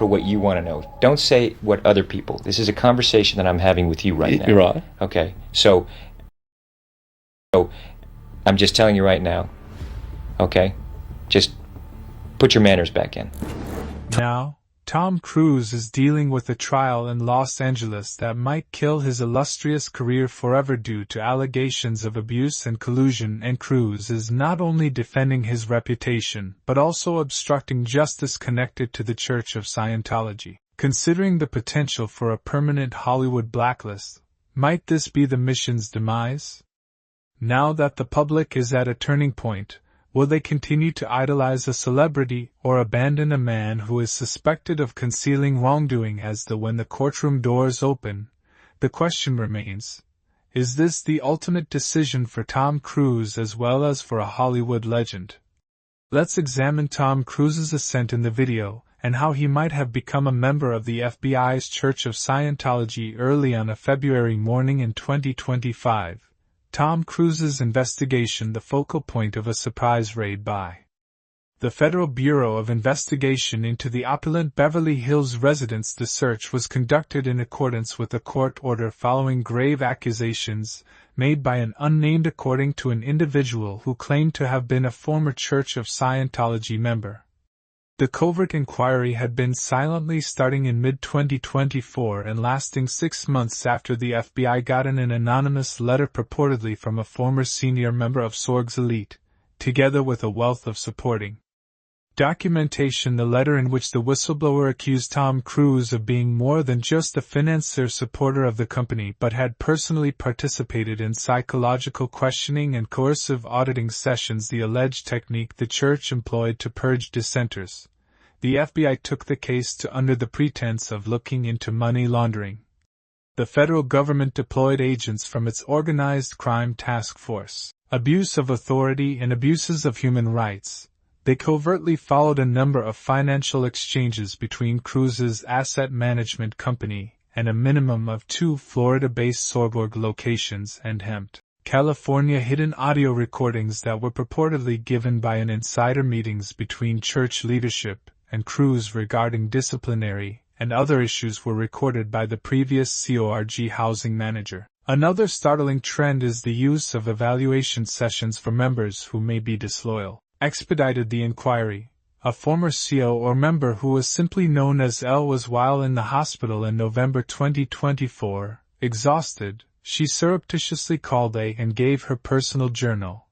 for what you want to know. Don't say what other people. This is a conversation that I'm having with you right now. You're right. Okay, so I'm just telling you right now. Okay, just put your manners back in. Now, Tom Cruise is dealing with a trial in Los Angeles that might kill his illustrious career forever due to allegations of abuse and collusion, and Cruise is not only defending his reputation but also obstructing justice connected to the Church of Scientology. Considering the potential for a permanent Hollywood blacklist, might this be the mission's demise? Now that the public is at a turning point, will they continue to idolize a celebrity or abandon a man who is suspected of concealing wrongdoing when the courtroom doors open? The question remains, is this the ultimate decision for Tom Cruise as well as for a Hollywood legend? Let's examine Tom Cruise's ascent in the video, and how he might have become a member of the FBI's Church of Scientology early on a February morning in 2025. Tom Cruise's investigation, the focal point of a surprise raid by the Federal Bureau of Investigation into the opulent Beverly Hills residence. The search was conducted in accordance with a court order following grave accusations made by an unnamed according to an individual who claimed to have been a former Church of Scientology member. The covert inquiry had been silently starting in mid-2024 and lasting 6 months after the FBI got in an anonymous letter purportedly from a former senior member of Sorg's elite, together with a wealth of supporting documentation. The letter, in which the whistleblower accused Tom Cruise of being more than just a financier supporter of the company but had personally participated in psychological questioning and coercive auditing sessions, the alleged technique the church employed to purge dissenters. The FBI took the case under the pretense of looking into money laundering. The federal government deployed agents from its Organized Crime Task Force, abuse of authority and abuses of human rights. They covertly followed a number of financial exchanges between Cruise's asset management company and a minimum of 2 Florida-based Sorg locations and Hempt, California hidden audio recordings that were purportedly given by an insider meetings between church leadership and Cruise regarding disciplinary and other issues were recorded by the previous CORG housing manager. Another startling trend is the use of evaluation sessions for members who may be disloyal. Expedited the inquiry. A former CO or member who was simply known as L was, while in the hospital in November 2024, exhausted, she surreptitiously called and gave her personal journal,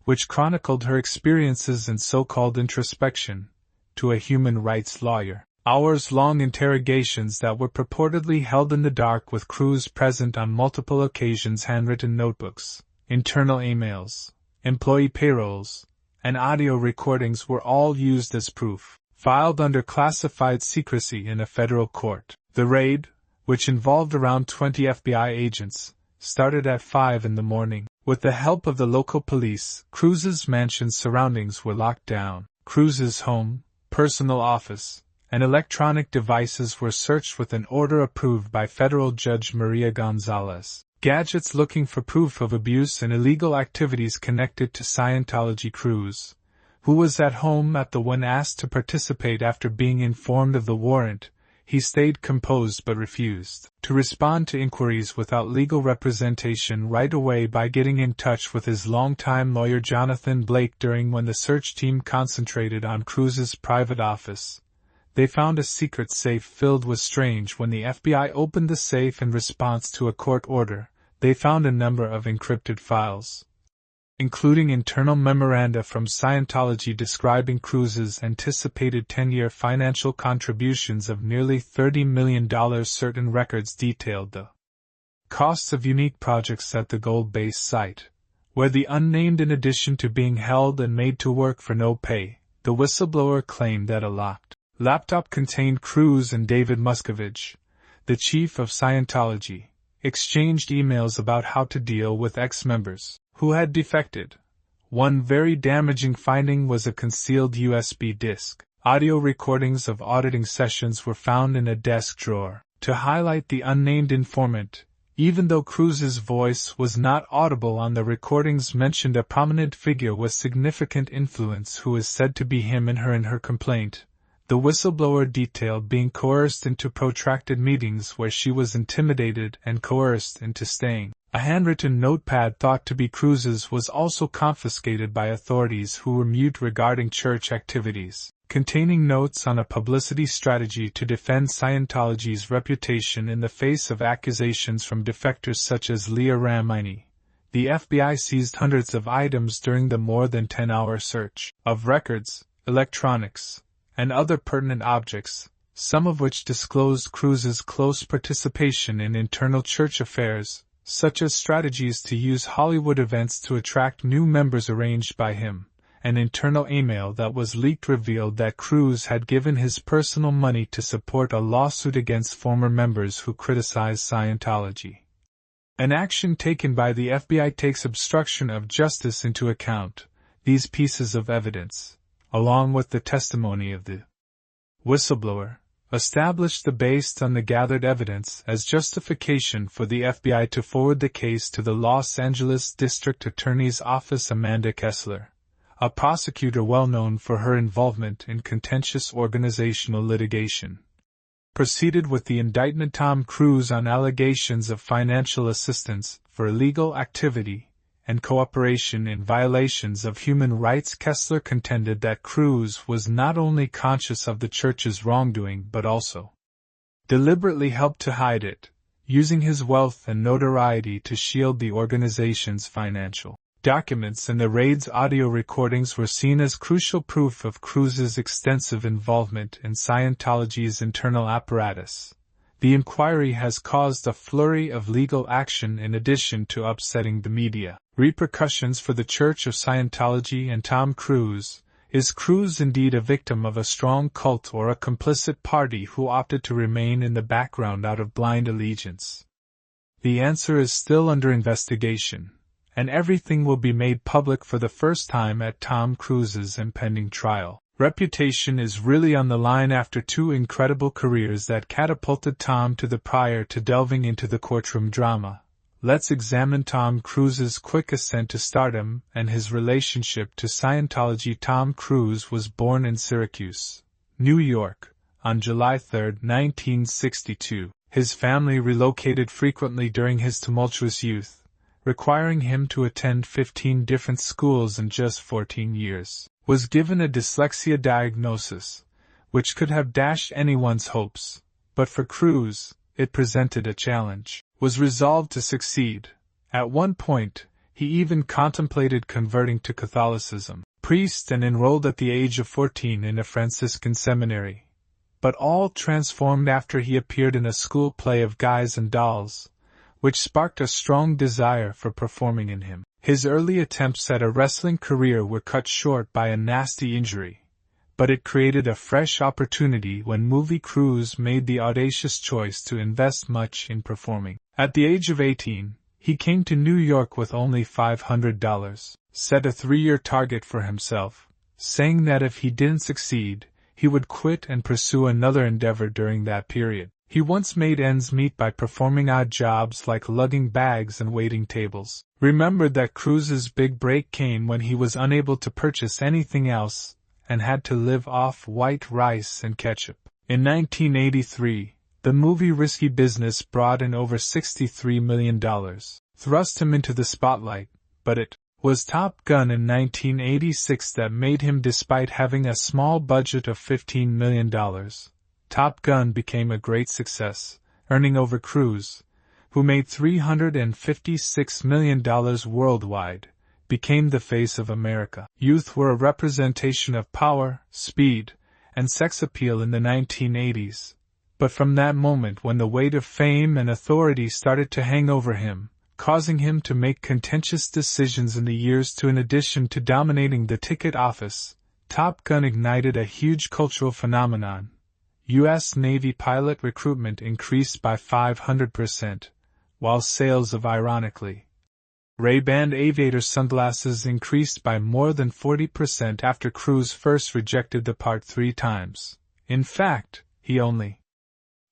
which chronicled her experiences in so-called introspection, to a human rights lawyer. Hours-long interrogations that were purportedly held in the dark with Cruise present on multiple occasions, handwritten notebooks, internal emails, employee payrolls, and audio recordings were all used as proof, filed under classified secrecy in a federal court. The raid, which involved around 20 FBI agents, started at 5 in the morning. With the help of the local police, Cruise's mansion's surroundings were locked down. Cruise's home, personal office, and electronic devices were searched with an order approved by federal judge Maria Gonzalez. Gadgets looking for proof of abuse and illegal activities connected to Scientology. Cruise, who was at home when asked to participate after being informed of the warrant, he stayed composed but refused to respond to inquiries without legal representation right away by getting in touch with his longtime lawyer Jonathan Blake. During when the search team concentrated on Cruise's private office, they found a secret safe filled with strange. When the FBI opened the safe in response to a court order, they found a number of encrypted files, including internal memoranda from Scientology describing Cruise's anticipated 10-year financial contributions of nearly $30 million. Certain records detailed the costs of unique projects at the gold-based site, where the unnamed, in addition to being held and made to work for no pay, the whistleblower claimed that a locked laptop contained Cruise and David Muscovich, the chief of Scientology, exchanged emails about how to deal with ex-members who had defected. One very damaging finding was a concealed USB disk. Audio recordings of auditing sessions were found in a desk drawer. To highlight the unnamed informant, even though Cruise's voice was not audible on the recordings mentioned, a prominent figure with significant influence who is said to be him and her in her complaint. The whistleblower detailed being coerced into protracted meetings where she was intimidated and coerced into staying. A handwritten notepad thought to be Cruz's was also confiscated by authorities who were mute regarding church activities, containing notes on a publicity strategy to defend Scientology's reputation in the face of accusations from defectors such as Leah Ramini. The FBI seized hundreds of items during the more than 10-hour search of records, electronics, and other pertinent objects, some of which disclosed Cruz's close participation in internal church affairs, such as strategies to use Hollywood events to attract new members arranged by him. An internal email that was leaked revealed that Cruz had given his personal money to support a lawsuit against former members who criticized Scientology. An action taken by the FBI takes obstruction of justice into account. These pieces of evidence, along with the testimony of the whistleblower, established the based on the gathered evidence as justification for the FBI to forward the case to the Los Angeles District Attorney's Office. Amanda Kessler, a prosecutor well known for her involvement in contentious organizational litigation, proceeded with the indictment. Tom Cruise on allegations of financial assistance for illegal activity and cooperation in violations of human rights. Kessler contended that Cruz was not only conscious of the church's wrongdoing but also deliberately helped to hide it, using his wealth and notoriety to shield the organization's financial documents, and the raid's audio recordings were seen as crucial proof of Cruz's extensive involvement in Scientology's internal apparatus. The inquiry has caused a flurry of legal action in addition to upsetting the media. Repercussions for the Church of Scientology and Tom Cruise. Is Cruz indeed a victim of a strong cult or a complicit party who opted to remain in the background out of blind allegiance? The answer is still under investigation, and everything will be made public for the first time at Tom Cruise's impending trial. Reputation is really on the line after two incredible careers that catapulted Tom to the prior to delving into the courtroom drama. Let's examine Tom Cruise's quick ascent to stardom and his relationship to Scientology. Tom Cruise was born in Syracuse, New York, on July 3, 1962. His family relocated frequently during his tumultuous youth, requiring him to attend 15 different schools in just 14 years. Was given a dyslexia diagnosis, which could have dashed anyone's hopes, but for Cruz, it presented a challenge. Was resolved to succeed. At one point, he even contemplated converting to Catholicism, priest, and enrolled at the age of 14 in a Franciscan seminary. But all transformed after he appeared in a school play of Guys and Dolls, which sparked a strong desire for performing in him. His early attempts at a wrestling career were cut short by a nasty injury, but it created a fresh opportunity when movie Cruz made the audacious choice to invest much in performing. At the age of 18, he came to New York with only $500, set a 3-year target for himself, saying that if he didn't succeed, he would quit and pursue another endeavor during that period. He once made ends meet by performing odd jobs like lugging bags and waiting tables. Remembered that Cruz's big break came when he was unable to purchase anything else and had to live off white rice and ketchup. In 1983, the movie Risky Business brought in over $63 million, thrust him into the spotlight, but it was Top Gun in 1986 that made him. Despite having a small budget of $15 million, Top Gun became a great success, earning over Cruz, who made $356 million worldwide, became the face of America. Youth were a representation of power, speed, and sex appeal in the 1980s. But from that moment when the weight of fame and authority started to hang over him, causing him to make contentious decisions in the years to, in addition to dominating the ticket office, Top Gun ignited a huge cultural phenomenon. U.S. Navy pilot recruitment increased by 500%, while sales of, ironically, Ray-Ban aviator sunglasses increased by more than 40% after Cruz first rejected the part 3 times. In fact, he only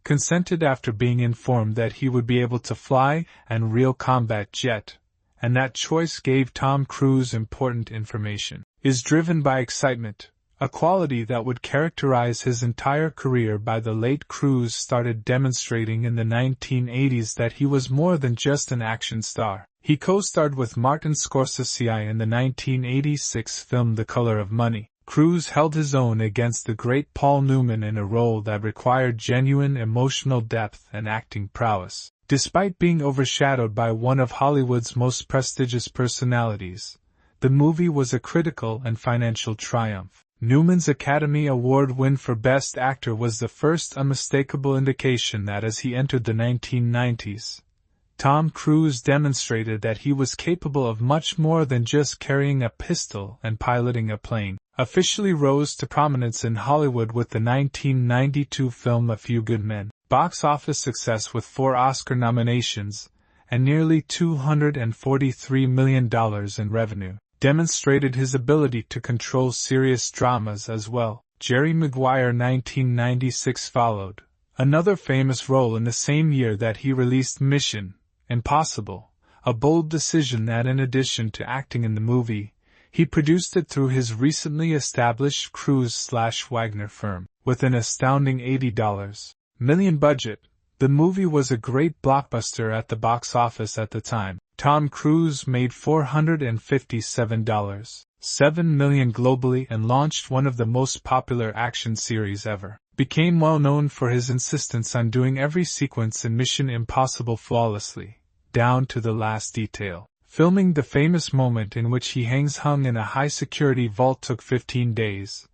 consented after being informed that he would be able to fly an real combat jet, and that choice gave Tom Cruise important information. Is driven by excitement, a quality that would characterize his entire career. By the late Cruise started demonstrating in the 1980s that he was more than just an action star. He co-starred with Martin Scorsese in the 1986 film The Color of Money. Cruise held his own against the great Paul Newman in a role that required genuine emotional depth and acting prowess. Despite being overshadowed by one of Hollywood's most prestigious personalities, the movie was a critical and financial triumph. Newman's Academy Award win for Best Actor was the first unmistakable indication that as he entered the 1990s, Tom Cruise demonstrated that he was capable of much more than just carrying a pistol and piloting a plane. Officially rose to prominence in Hollywood with the 1992 film A Few Good Men. Box office success with 4 Oscar nominations and nearly $243 million in revenue demonstrated his ability to control serious dramas as well. Jerry Maguire 1996 followed, another famous role in the same year that he released Mission Impossible, a bold decision that in addition to acting in the movie, he produced it through his recently established Cruise/Wagner firm. With an astounding $80 million budget, the movie was a great blockbuster at the box office at the time. Tom Cruise made $457.7 million globally and launched one of the most popular action series ever. Became well known for his insistence on doing every sequence in Mission Impossible flawlessly, down to the last detail. Filming the famous moment in which he hangs hung in a high-security vault took 15 days,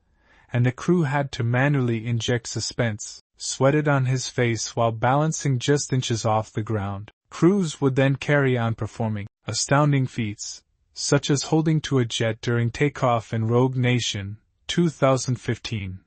and the crew had to manually inject suspense, sweated on his face while balancing just inches off the ground. Cruise would then carry on performing astounding feats, such as holding to a jet during takeoff in Rogue Nation, 2015,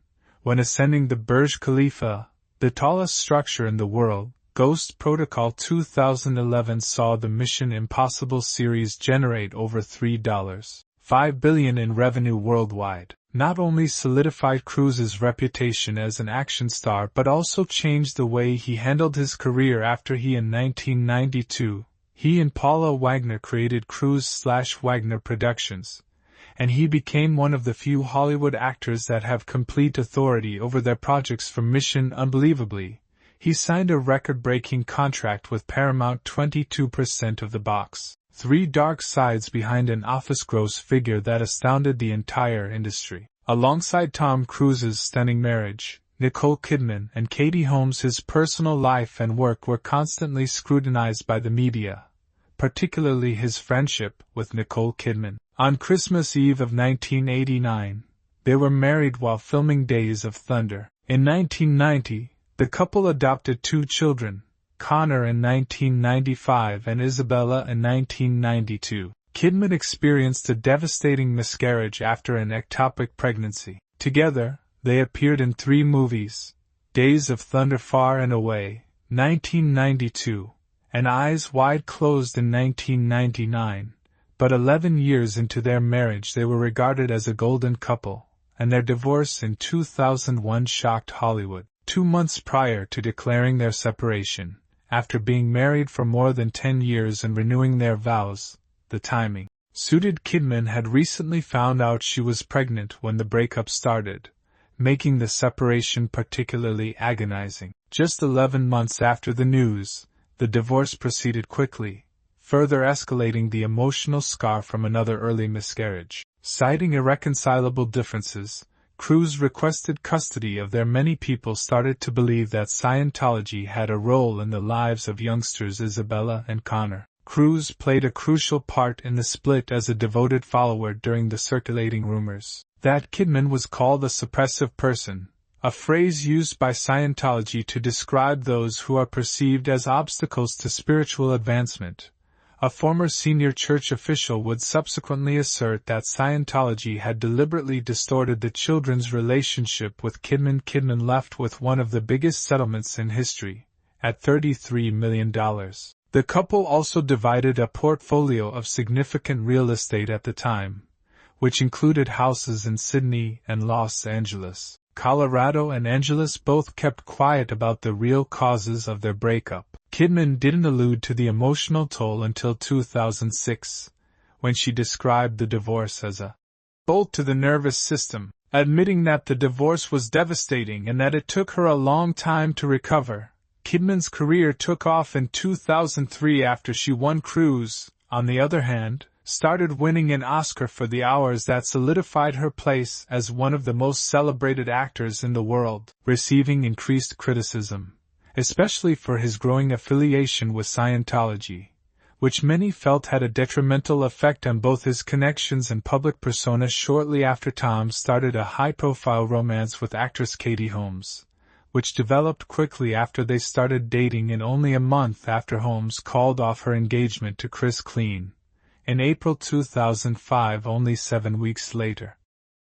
when ascending the Burj Khalifa, the tallest structure in the world. Ghost Protocol 2011 saw the Mission Impossible series generate over $3.5 billion in revenue worldwide. Not only solidified Cruise's reputation as an action star but also changed the way he handled his career after in 1992, he and Paula Wagner created Cruise/Wagner Productions, and he became one of the few Hollywood actors that have complete authority over their projects for Mission. Unbelievably, he signed a record-breaking contract with Paramount, 22% of the box. 3 dark sides behind an office gross figure that astounded the entire industry. Alongside Tom Cruise's stunning marriage, Nicole Kidman and Katie Holmes, his personal life and work were constantly scrutinized by the media, particularly his friendship with Nicole Kidman. On Christmas Eve of 1989, they were married while filming Days of Thunder. In 1990, the couple adopted 2 children, Connor in 1995 and Isabella in 1992. Kidman experienced a devastating miscarriage after an ectopic pregnancy. Together, they appeared in 3 movies: Days of Thunder, Far and Away, 1992, and Eyes Wide Closed in 1999. But 11 years into their marriage they were regarded as a golden couple, and their divorce in 2001 shocked Hollywood. 2 months prior to declaring their separation, after being married for more than 10 years and renewing their vows, the timing suited. Kidman had recently found out she was pregnant when the breakup started, making the separation particularly agonizing. Just 11 months after the news, the divorce proceeded quickly, further escalating the emotional scar from another early miscarriage. Citing irreconcilable differences, Cruise requested custody of their. Many people started to believe that Scientology had a role in the lives of youngsters Isabella and Connor. Cruise played a crucial part in the split as a devoted follower during the circulating rumors that Kidman was called a suppressive person, a phrase used by Scientology to describe those who are perceived as obstacles to spiritual advancement. A former senior church official would subsequently assert that Scientology had deliberately distorted the children's relationship with Kidman. Kidman left with one of the biggest settlements in history, at $33 million. The couple also divided a portfolio of significant real estate at the time, which included houses in Sydney and Los Angeles. Colorado and Angeles both kept quiet about the real causes of their breakup. Kidman didn't allude to the emotional toll until 2006, when she described the divorce as a bolt to the nervous system. Admitting that the divorce was devastating and that it took her a long time to recover, Kidman's career took off in 2003 after she won. Cruz, on the other hand, started winning an Oscar for the hours that solidified her place as one of the most celebrated actors in the world, receiving increased criticism, especially for his growing affiliation with Scientology, which many felt had a detrimental effect on both his connections and public persona. Shortly after, Tom started a high-profile romance with actress Katie Holmes, which developed quickly after they started dating, and only a month after Holmes called off her engagement to Chris Klein. In April 2005, only 7 weeks later,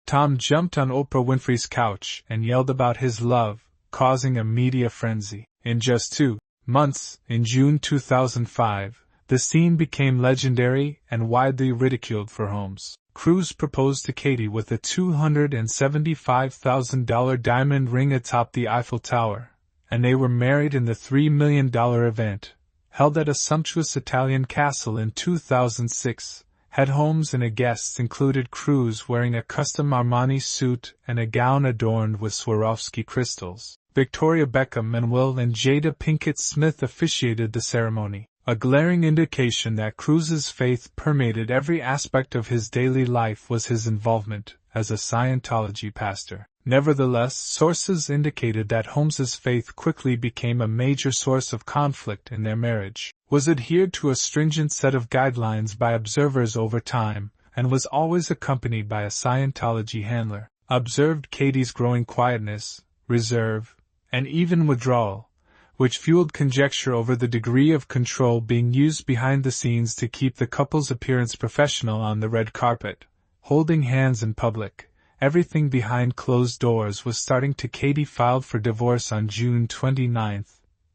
Tom jumped on Oprah Winfrey's couch and yelled about his love, causing a media frenzy. In just 2 months, in June 2005, the scene became legendary and widely ridiculed for Holmes. Cruz proposed to Katie with a $275,000 diamond ring atop the Eiffel Tower, and they were married in the $3 million event, held at a sumptuous Italian castle in 2006, had Holmes and guests included Cruz wearing a custom Armani suit and a gown adorned with Swarovski crystals. Victoria Beckham and Will and Jada Pinkett Smith officiated the ceremony, a glaring indication that Cruz's faith permeated every aspect of his daily life was his involvement as a Scientology pastor. Nevertheless, sources indicated that Holmes's faith quickly became a major source of conflict in their marriage, was adhered to a stringent set of guidelines by observers over time, and was always accompanied by a Scientology handler. Observed Katie's growing quietness, reserve, and even withdrawal, which fueled conjecture over the degree of control being used behind the scenes to keep the couple's appearance professional on the red carpet, holding hands in public. Everything behind closed doors was starting to. Katie filed for divorce on June 29,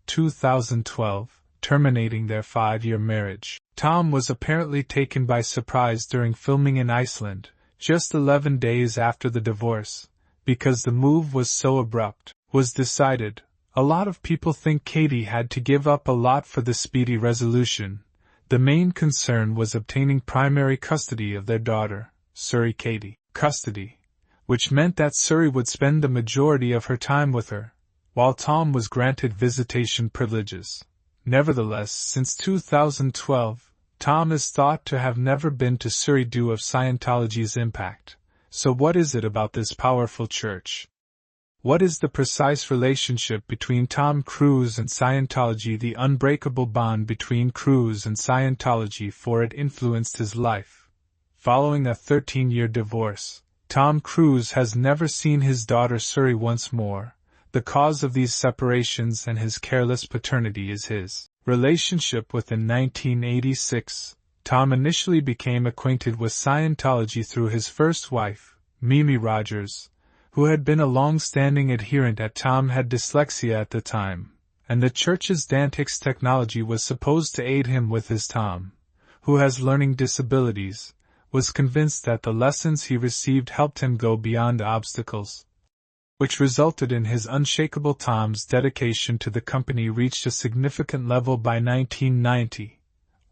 2012, terminating their 5-year marriage. Tom was apparently taken by surprise during filming in Iceland, just 11 days after the divorce, because the move was so abrupt. Was decided. A lot of people think Katie had to give up a lot for the speedy resolution. The main concern was obtaining primary custody of their daughter, Suri Katie. Custody, which meant that Suri would spend the majority of her time with her, while Tom was granted visitation privileges. Nevertheless, since 2012, Tom is thought to have never been to Suri due of Scientology's impact. So what is it about this powerful church? What is the precise relationship between Tom Cruise and Scientology? The unbreakable bond between Cruise and Scientology, for it influenced his life. Following a 13-year divorce, Tom Cruise has never seen his daughter Suri once more. The cause of these separations and his careless paternity is his relationship with. In 1986, Tom initially became acquainted with Scientology through his first wife, Mimi Rogers, who had been a long-standing adherent. Tom had dyslexia at the time, and the church's Dantix technology was supposed to aid him with his. Tom, who has learning disabilities, was convinced that the lessons he received helped him go beyond obstacles, which resulted in his unshakable. Tom's dedication to the company reached a significant level by 1990,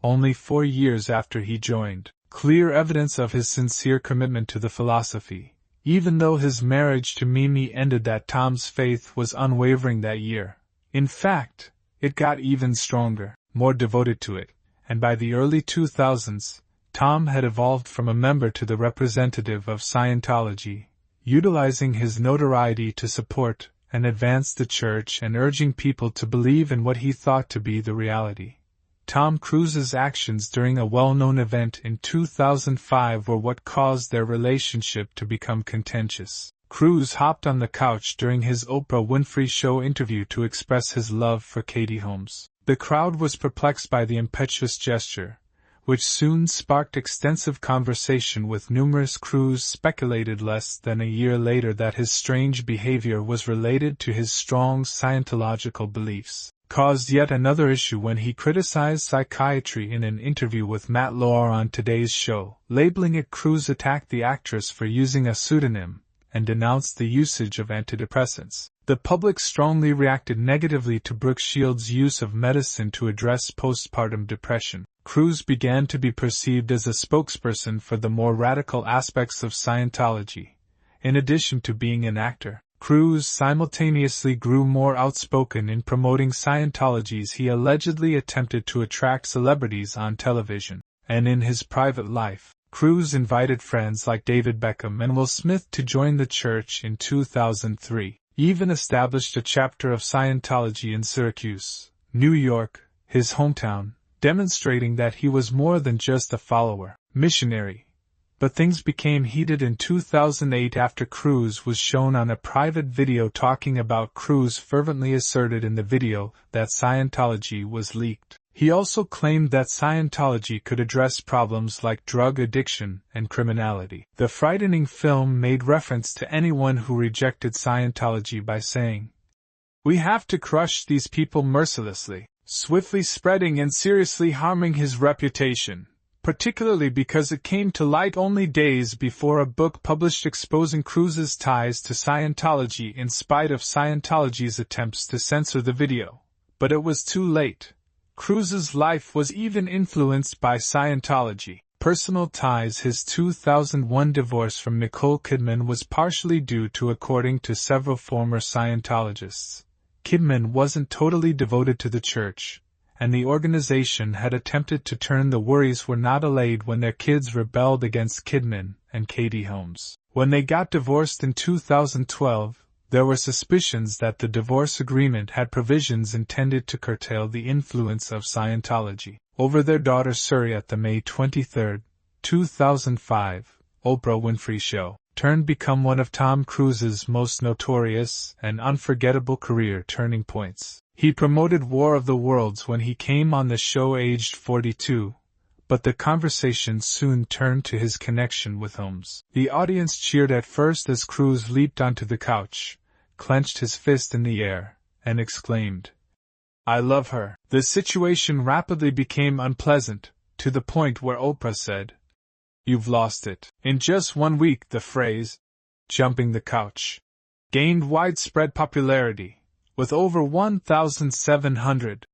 only 4 years after he joined. Clear evidence of his sincere commitment to the philosophy. Even though his marriage to Mimi ended, that Tom's faith was unwavering that year. In fact, it got even stronger, more devoted to it, and by the early 2000s, Tom had evolved from a member to the representative of Scientology, utilizing his notoriety to support and advance the church and urging people to believe in what he thought to be the reality. Tom Cruise's actions during a well-known event in 2005 were what caused their relationship to become contentious. Cruise hopped on the couch during his Oprah Winfrey Show interview to express his love for Katie Holmes. The crowd was perplexed by the impetuous gesture, which soon sparked extensive conversation with numerous. Cruise speculated less than a year later that his strange behavior was related to his strong Scientological beliefs. Caused yet another issue when he criticized psychiatry in an interview with Matt Lauer on Today's Show, labeling it. Cruise attacked the actress for using a pseudonym and denounced the usage of antidepressants. The public strongly reacted negatively to Brooke Shields' use of medicine to address postpartum depression. Cruise began to be perceived as a spokesperson for the more radical aspects of Scientology, In addition to being an actor, Cruise simultaneously grew more outspoken in promoting Scientology. He allegedly attempted to attract celebrities on television, and in his private life, Cruise invited friends like David Beckham and Will Smith to join the church in 2003. He even established a chapter of Scientology in Syracuse, New York, his hometown, demonstrating that he was more than just a follower, missionary. But things became heated in 2008 after Cruise was shown on a private video talking about. Cruise fervently asserted in the video that Scientology was leaked. He also claimed that Scientology could address problems like drug addiction and criminality. The frightening film made reference to anyone who rejected Scientology by saying, "We have to crush these people mercilessly," swiftly spreading and seriously harming his reputation, particularly because it came to light only days before a book published exposing Cruise's ties to Scientology in spite of Scientology's attempts to censor the video. But it was too late. Cruise's life was even influenced by Scientology. Personal ties. His 2001 divorce from Nicole Kidman was partially due to, according to several former Scientologists, Kidman wasn't totally devoted to the church, and the organization had attempted to turn the worries were not allayed when their kids rebelled against Kidman and Katie Holmes. When they got divorced in 2012, there were suspicions that the divorce agreement had provisions intended to curtail the influence of Scientology over their daughter Suri. At the May 23, 2005, Oprah Winfrey Show turned become one of Tom Cruise's most notorious and unforgettable career turning points. He promoted War of the Worlds when he came on the show aged 42, but the conversation soon turned to his connection with Holmes. The audience cheered at first as Cruise leaped onto the couch, clenched his fist in the air, and exclaimed, "I love her." The situation rapidly became unpleasant, to the point where Oprah said, "You've lost it." In just 1 week, the phrase, "jumping the couch," gained widespread popularity, with over 1,700